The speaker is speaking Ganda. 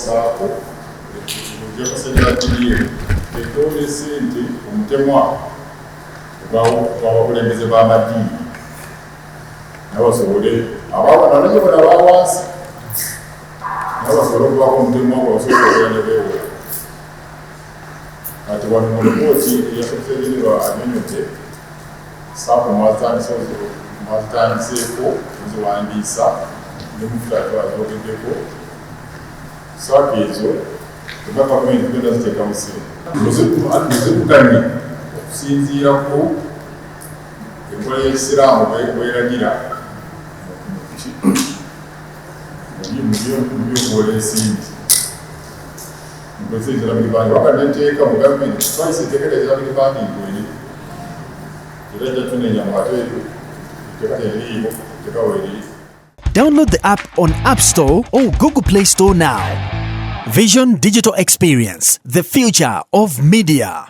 saako ojja kusajja kiriyo ekitoola esente omutemwa gwabakulembeze b'amadiini nabasobole abawanalanye bona bawansi nabo basobole okubako omutemwa gwabasobole okugenda beewola kati wano mu lipooti eyasoseegererwa anyonyote saako mwazitandiseeko muziwandiisa ne mufulaatwazogeddeko saako ezo eba gavumenti genda ziteeka mu sente muzivuganye okusinziira ku enkola y'ekisiraamu bweragira mu byokuwola ensimbi mkwese islamic bank wakati enteeka mu gavumenti twaise enteekera islamic banking eri era ejja tunenya mu mateeka enteeka teririiwo enteeka weeriri. Download the app on App Store or Google Play Store now. Vision Digital Experience, the future of media.